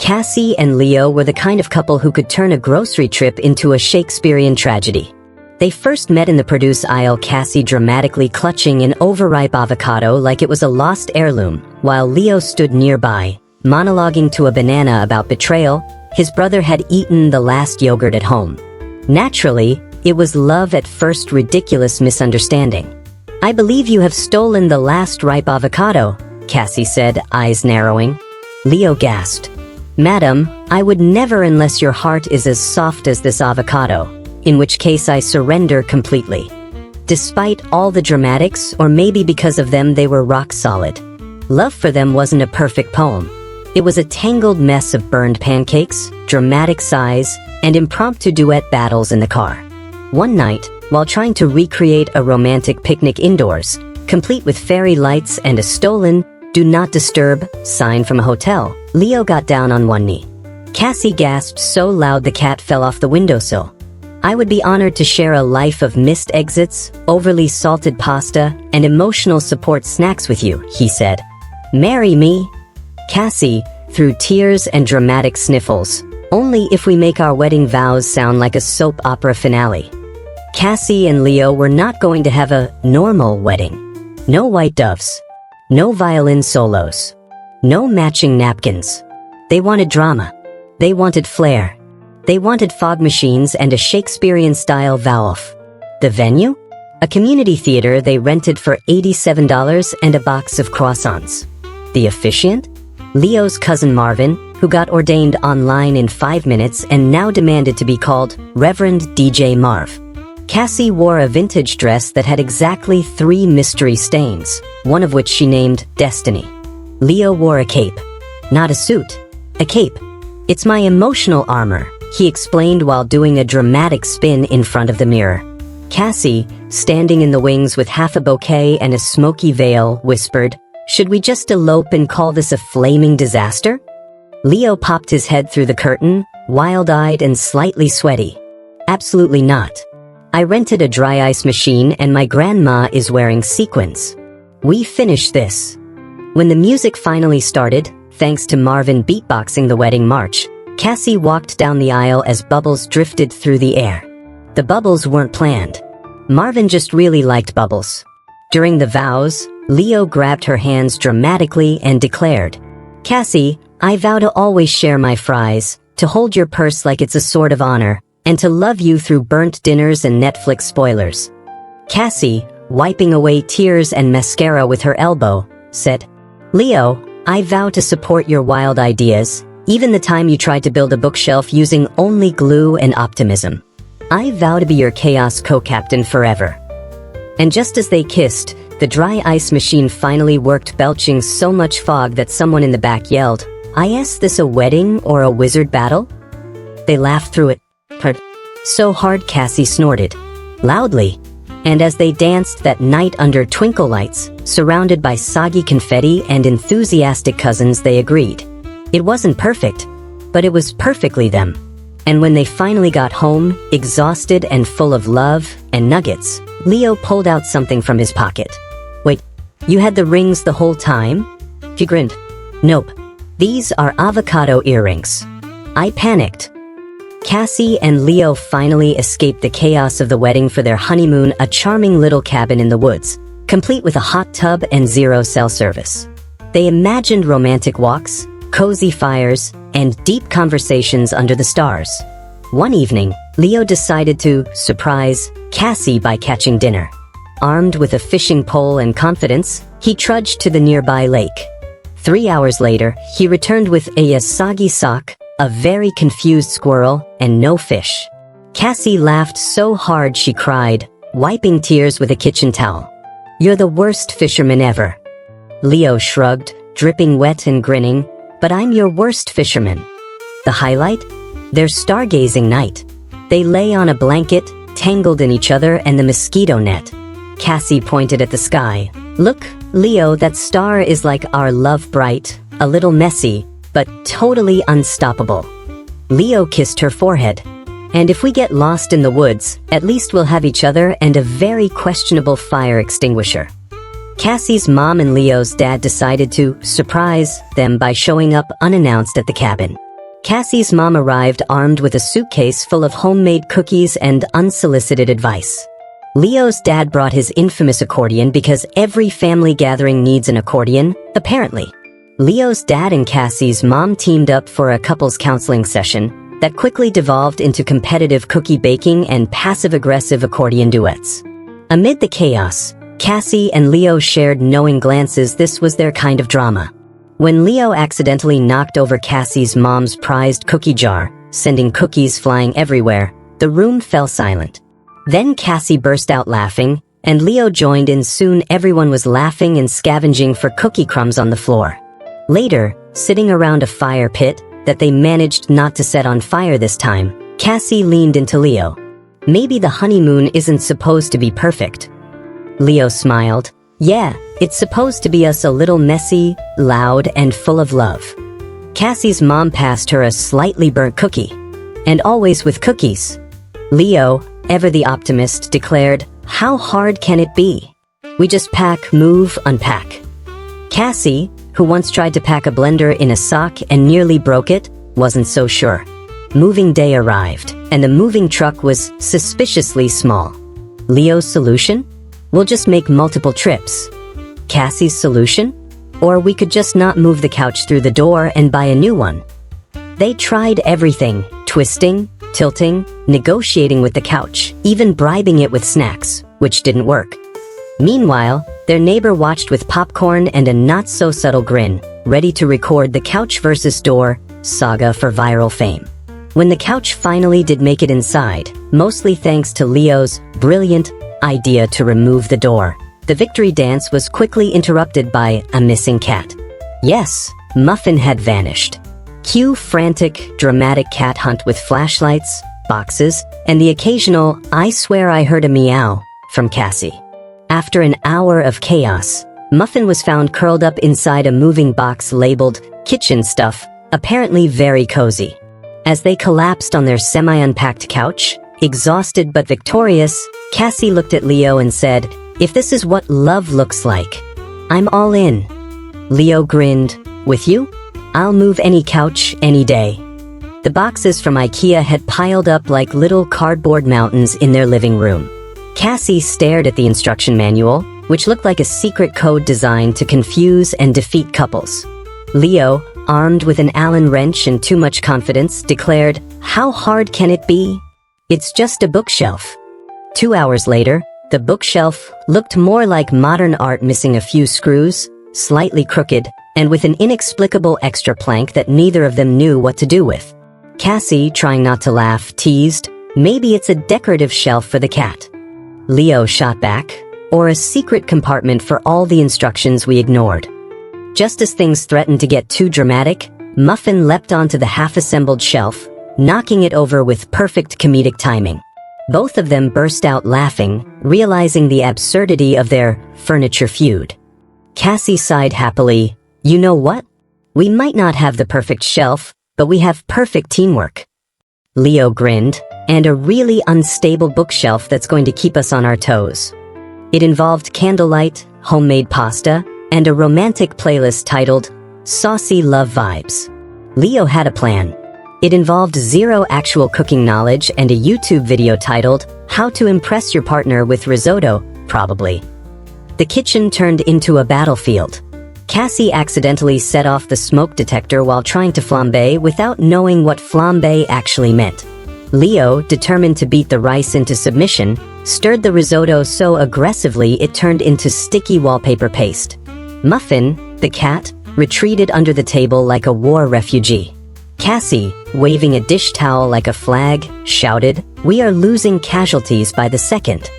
Cassie and Leo were the kind of couple who could turn a grocery trip into a Shakespearean tragedy. They first met in the produce aisle, Cassie dramatically clutching an overripe avocado like it was a lost heirloom, while Leo stood nearby, monologuing to a banana about betrayal. His brother had eaten the last yogurt at home. Naturally, it was love at first, ridiculous misunderstanding. "I believe you have stolen the last ripe avocado," Cassie said, eyes narrowing. Leo gasped. "Madam, I would never unless your heart is as soft as this avocado, in which case I surrender completely." Despite all the dramatics, or maybe because of them, they were rock solid. Love for them wasn't a perfect poem. It was a tangled mess of burned pancakes, dramatic sighs, and impromptu duet battles in the car. One night, while trying to recreate a romantic picnic indoors, complete with fairy lights and a stolen "Do Not Disturb" sign from a hotel, Leo got down on one knee. Cassie gasped so loud the cat fell off the windowsill. "I would be honored to share a life of missed exits, overly salted pasta, and emotional support snacks with you," he said. "Marry me?" Cassie, through tears and dramatic sniffles. "Only if we make our wedding vows sound like a soap opera finale." Cassie and Leo were not going to have a normal wedding. No white doves. No violin solos. No matching napkins. They wanted drama. They wanted flair. They wanted fog machines and a Shakespearean-style vow-off. The venue? A community theater they rented for $87 and a box of croissants. The officiant? Leo's cousin Marvin, who got ordained online in 5 minutes and now demanded to be called Reverend DJ Marv. Cassie wore a vintage dress that had exactly 3 mystery stains, one of which she named Destiny. Leo wore a cape. Not a suit. A cape. "It's my emotional armor," he explained while doing a dramatic spin in front of the mirror. Cassie, standing in the wings with half a bouquet and a smoky veil, whispered, "Should we just elope and call this a flaming disaster?" Leo popped his head through the curtain, wild-eyed and slightly sweaty. "Absolutely not. I rented a dry ice machine and my grandma is wearing sequins. We finished this." When the music finally started, thanks to Marvin beatboxing the wedding march, Cassie walked down the aisle as bubbles drifted through the air. The bubbles weren't planned. Marvin just really liked bubbles. During the vows, Leo grabbed her hands dramatically and declared, "Cassie, I vow to always share my fries, to hold your purse like it's a sword of honor, and to love you through burnt dinners and Netflix spoilers." Cassie, wiping away tears and mascara with her elbow, said, "Leo, I vow to support your wild ideas, even the time you tried to build a bookshelf using only glue and optimism. I vow to be your chaos co-captain forever." And just as they kissed, the dry ice machine finally worked, belching so much fog that someone in the back yelled, "Is this a wedding or a wizard battle?" They laughed through it. So hard Cassie snorted. Loudly. And as they danced that night under twinkle lights, surrounded by soggy confetti and enthusiastic cousins, they agreed. It wasn't perfect, but it was perfectly them. And when they finally got home, exhausted and full of love and nuggets, Leo pulled out something from his pocket. "Wait, you had the rings the whole time?" She grinned. "Nope. These are avocado earrings." I panicked. Cassie and Leo finally escaped the chaos of the wedding for their honeymoon, a charming little cabin in the woods, complete with a hot tub and 0 cell service. They imagined romantic walks, cozy fires, and deep conversations under the stars. One evening, Leo decided to surprise Cassie by catching dinner. Armed with a fishing pole and confidence, he trudged to the nearby lake. 3 hours later, he returned with a soggy sock, a very confused squirrel, and no fish. Cassie laughed so hard she cried, wiping tears with a kitchen towel. "You're the worst fisherman ever." Leo shrugged, dripping wet and grinning, "But I'm your worst fisherman." The highlight? Their stargazing night. They lay on a blanket, tangled in each other and the mosquito net. Cassie pointed at the sky. "Look, Leo, that star is like our love, bright, a little messy, but totally unstoppable." Leo kissed her forehead. "And if we get lost in the woods, at least we'll have each other and a very questionable fire extinguisher." Cassie's mom and Leo's dad decided to surprise them by showing up unannounced at the cabin. Cassie's mom arrived armed with a suitcase full of homemade cookies and unsolicited advice. Leo's dad brought his infamous accordion because every family gathering needs an accordion, apparently. Leo's dad and Cassie's mom teamed up for a couples counseling session that quickly devolved into competitive cookie baking and passive-aggressive accordion duets. Amid the chaos, Cassie and Leo shared knowing glances. This was their kind of drama. When Leo accidentally knocked over Cassie's mom's prized cookie jar, sending cookies flying everywhere, the room fell silent. Then Cassie burst out laughing, and Leo joined in. Soon everyone was laughing and scavenging for cookie crumbs on the floor. Later, sitting around a fire pit that they managed not to set on fire this time, Cassie leaned into Leo. Maybe the honeymoon isn't supposed to be perfect. Leo smiled. Yeah, it's supposed to be us a little messy, loud, and full of love. Cassie's mom passed her a slightly burnt cookie. And always with cookies. Leo, ever the optimist, declared, "How hard can it be? We just pack, move, unpack." Cassie, who once tried to pack a blender in a sock and nearly broke it, wasn't so sure. Moving day arrived, and the moving truck was suspiciously small. Leo's solution? We'll just make multiple trips. Cassie's solution? Or we could just not move the couch through the door and buy a new one. They tried everything, twisting, tilting, negotiating with the couch, even bribing it with snacks, which didn't work. Meanwhile, their neighbor watched with popcorn and a not-so-subtle grin, ready to record the couch versus door saga for viral fame. When the couch finally did make it inside, mostly thanks to Leo's brilliant idea to remove the door, the victory dance was quickly interrupted by a missing cat. Yes, Muffin had vanished. Cue frantic, dramatic cat hunt with flashlights, boxes, and the occasional "I swear I heard a meow" from Cassie. After an hour of chaos, Muffin was found curled up inside a moving box labeled kitchen stuff, apparently very cozy. As they collapsed on their semi-unpacked couch, exhausted but victorious, Cassie looked at Leo and said, "If this is what love looks like, I'm all in." Leo grinned, "With you? I'll move any couch, any day." The boxes from IKEA had piled up like little cardboard mountains in their living room. Cassie stared at the instruction manual, which looked like a secret code designed to confuse and defeat couples. Leo, armed with an Allen wrench and too much confidence, declared, "How hard can it be? It's just a bookshelf." 2 hours later, the bookshelf looked more like modern art, missing a few screws, slightly crooked, and with an inexplicable extra plank that neither of them knew what to do with. Cassie, trying not to laugh, teased, "Maybe it's a decorative shelf for the cat." Leo shot back, "Or a secret compartment for all the instructions we ignored." Just as things threatened to get too dramatic, Muffin leapt onto the half-assembled shelf, knocking it over with perfect comedic timing. Both of them burst out laughing, realizing the absurdity of their furniture feud. Cassie sighed happily, "You know what? We might not have the perfect shelf, but we have perfect teamwork." Leo grinned, "And a really unstable bookshelf that's going to keep us on our toes." It involved candlelight, homemade pasta, and a romantic playlist titled Saucy Love Vibes. Leo had a plan. It involved zero actual cooking knowledge and a YouTube video titled How to Impress Your Partner with Risotto, probably. The kitchen turned into a battlefield. Cassie accidentally set off the smoke detector while trying to flambe without knowing what flambe actually meant. Leo, determined to beat the rice into submission, stirred the risotto so aggressively it turned into sticky wallpaper paste. Muffin, the cat, retreated under the table like a war refugee. Cassie, waving a dish towel like a flag, shouted, "We are losing casualties by the second."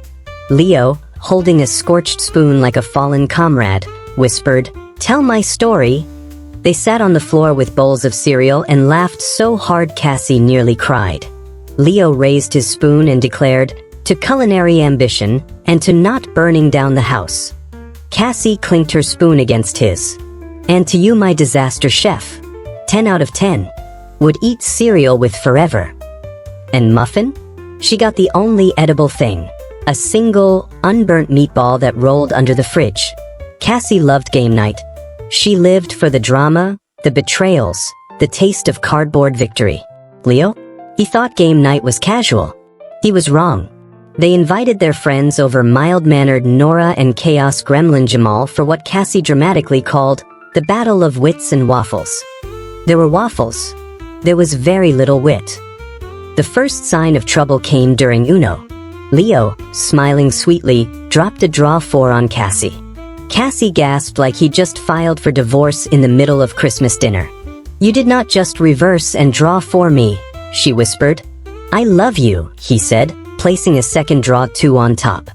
Leo, holding a scorched spoon like a fallen comrade, whispered, "Tell my story." They sat on the floor with bowls of cereal and laughed so hard Cassie nearly cried. Leo raised his spoon and declared, "To culinary ambition, and to not burning down the house." Cassie clinked her spoon against his. "And to you, my disaster chef. 10 out of 10. Would eat cereal with forever." And Muffin? She got the only edible thing. A single, unburnt meatball that rolled under the fridge. Cassie loved game night. She lived for the drama, the betrayals, the taste of cardboard victory. Leo? He thought game night was casual. He was wrong. They invited their friends over mild-mannered Nora and chaos gremlin Jamal for what Cassie dramatically called the Battle of Wits and Waffles. There were waffles. There was very little wit. The first sign of trouble came during Uno. Leo, smiling sweetly, dropped a draw 4 on Cassie. Cassie gasped like he just filed for divorce in the middle of Christmas dinner. "You did not just reverse and draw for me," she whispered. "I love you," he said, placing a second draw 2 on top.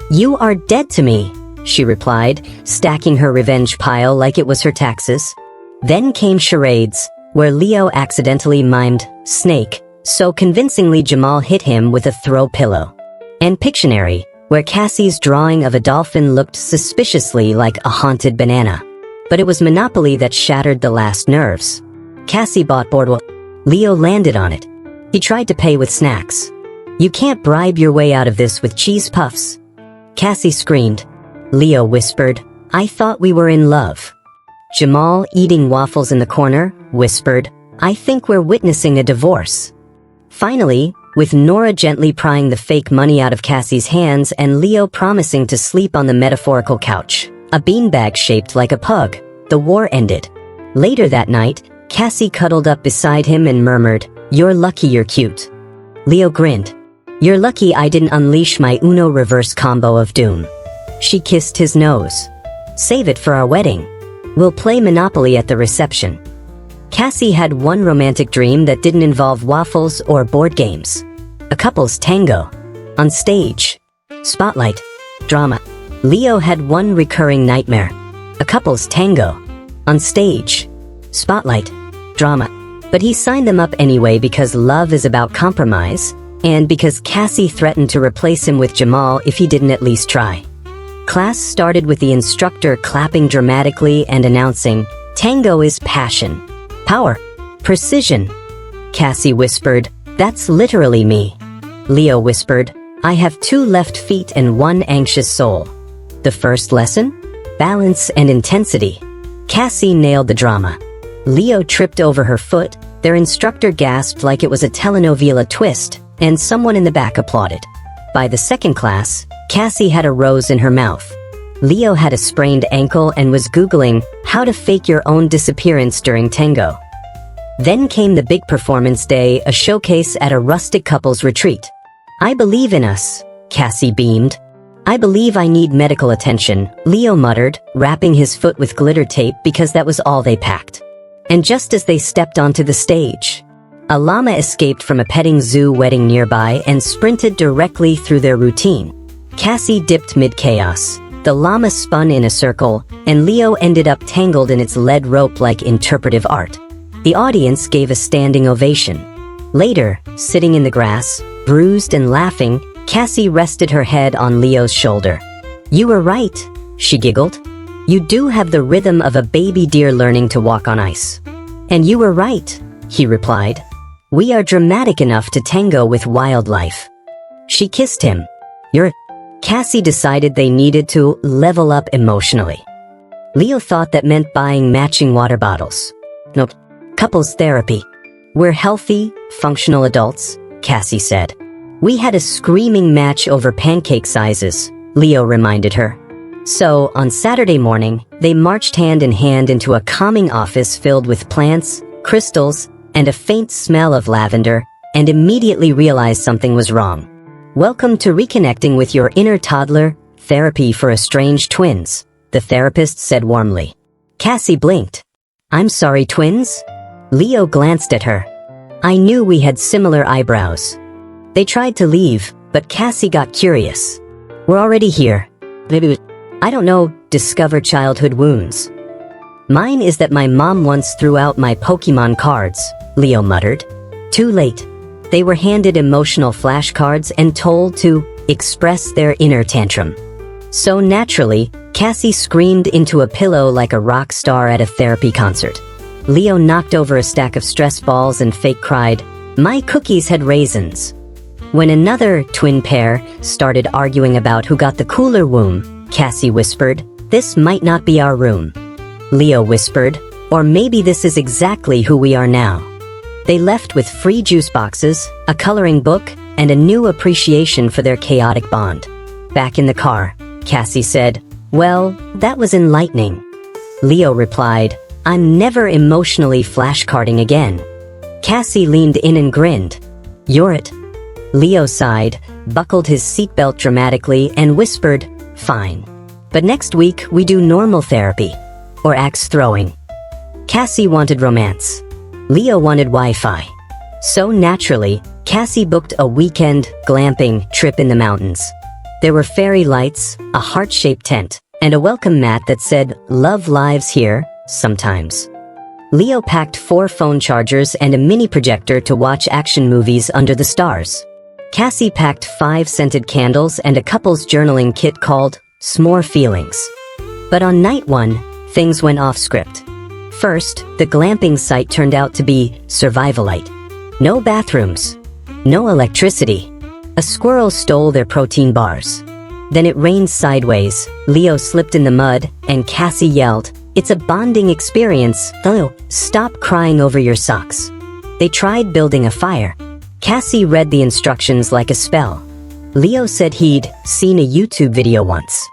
"You are dead to me," she replied, stacking her revenge pile like it was her taxes. Then came charades, where Leo accidentally mimed snake, so convincingly Jamal hit him with a throw pillow. And Pictionary, where Cassie's drawing of a dolphin looked suspiciously like a haunted banana. But it was Monopoly that shattered the last nerves. Cassie bought boardwalk. Leo landed on it. He tried to pay with snacks. "You can't bribe your way out of this with cheese puffs." Cassie screamed. Leo whispered, "I thought we were in love." Jamal, eating waffles in the corner, whispered, "I think we're witnessing a divorce." Finally, with Nora gently prying the fake money out of Cassie's hands and Leo promising to sleep on the metaphorical couch, a beanbag shaped like a pug, the war ended. Later that night, Cassie cuddled up beside him and murmured, "You're lucky you're cute." Leo grinned. "You're lucky I didn't unleash my Uno reverse combo of doom." She kissed his nose. "Save it for our wedding. We'll play Monopoly at the reception." Cassie had one romantic dream that didn't involve waffles or board games. A couple's tango. On stage. Spotlight. Drama. Leo had one recurring nightmare. A couple's tango. On stage. Spotlight. Drama. But he signed them up anyway because love is about compromise, and because Cassie threatened to replace him with Jamal if he didn't at least try. Class started with the instructor clapping dramatically and announcing, "Tango is passion. Power. Precision." Cassie whispered, "That's literally me." Leo whispered, "I have 2 left feet and 1 anxious soul." The first lesson? Balance and intensity. Cassie nailed the drama. Leo tripped over her foot, their instructor gasped like it was a telenovela twist, and someone in the back applauded. By the second class, Cassie had a rose in her mouth. Leo had a sprained ankle and was Googling how to fake your own disappearance during tango. Then came the big performance day, a showcase at a rustic couple's retreat. "I believe in us," Cassie beamed. "I believe I need medical attention," Leo muttered, wrapping his foot with glitter tape because that was all they packed. And just as they stepped onto the stage, a llama escaped from a petting zoo wedding nearby and sprinted directly through their routine. Cassie dipped mid-chaos. The llama spun in a circle, and Leo ended up tangled in its lead rope like interpretive art. The audience gave a standing ovation. Later, sitting in the grass, bruised and laughing, Cassie rested her head on Leo's shoulder. "You were right," she giggled. "You do have the rhythm of a baby deer learning to walk on ice." "And you were right," he replied. "We are dramatic enough to tango with wildlife." She kissed him. "You're..." Cassie decided they needed to level up emotionally. Leo thought that meant buying matching water bottles. "Nope. Couples therapy. We're healthy, functional adults," Cassie said. "We had a screaming match over pancake sizes," Leo reminded her. So, on Saturday morning, they marched hand in hand into a calming office filled with plants, crystals, and a faint smell of lavender, and immediately realized something was wrong. "Welcome to reconnecting with your inner toddler, therapy for estranged twins," the therapist said warmly. Cassie blinked. "I'm sorry, twins?" Leo glanced at her. "I knew we had similar eyebrows." They tried to leave, but Cassie got curious. "We're already here. Maybe, I don't know, discover childhood wounds." "Mine is that my mom once threw out my Pokemon cards," Leo muttered. Too late. They were handed emotional flashcards and told to express their inner tantrum. So naturally, Cassie screamed into a pillow like a rock star at a therapy concert. Leo knocked over a stack of stress balls and fake cried, "My cookies had raisins." When another twin pair started arguing about who got the cooler womb, Cassie whispered, "This might not be our room." Leo whispered, Or maybe this is exactly who we are now. They left with free juice boxes, a coloring book, and a new appreciation for their chaotic bond. Back in the car, Cassie said, "Well, that was enlightening." Leo replied, "I'm never emotionally flashcarding again." Cassie leaned in and grinned. "You're it." Leo sighed, buckled his seatbelt dramatically, and whispered, "Fine. But next week we do normal therapy. Or axe throwing." Cassie wanted romance. Leo wanted Wi-Fi. So naturally, Cassie booked a weekend glamping trip in the mountains. There were fairy lights, a heart-shaped tent, and a welcome mat that said, "Love lives here, sometimes." Leo packed 4 phone chargers and a mini projector to watch action movies under the stars. Cassie packed 5 scented candles and a couple's journaling kit called S'more Feelings. But on night 1, things went off script. First, the glamping site turned out to be survivalite. No bathrooms. No electricity. A squirrel stole their protein bars. Then it rained sideways, Leo slipped in the mud, and Cassie yelled, "It's a bonding experience, Leo, stop crying over your socks." They tried building a fire. Cassie read the instructions like a spell. Leo said he'd seen a YouTube video once.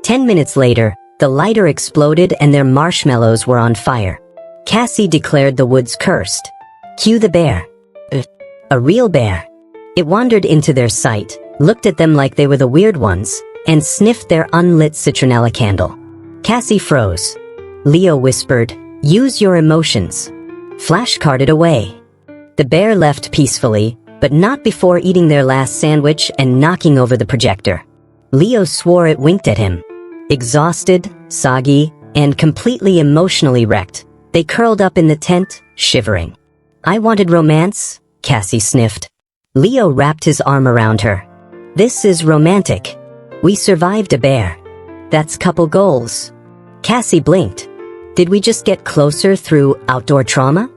10 minutes later, the lighter exploded and their marshmallows were on fire. Cassie declared the woods cursed. Cue the bear. A real bear. It wandered into their sight, looked at them like they were the weird ones, and sniffed their unlit citronella candle. Cassie froze. Leo whispered, "Use your emotions." Flashcarded away. The bear left peacefully, but not before eating their last sandwich and knocking over the projector. Leo swore it winked at him. Exhausted, soggy, and completely emotionally wrecked, they curled up in the tent, shivering. "I wanted romance," Cassie sniffed. Leo wrapped his arm around her. "This is romantic. We survived a bear. That's couple goals." Cassie blinked. "Did we just get closer through outdoor trauma?"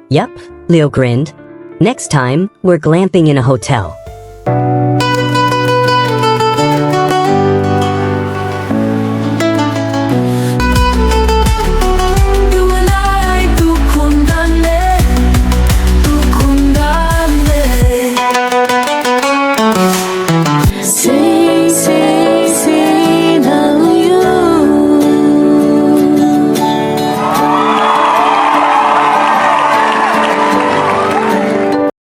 "Yup," Leo grinned. "Next time, we're glamping in a hotel."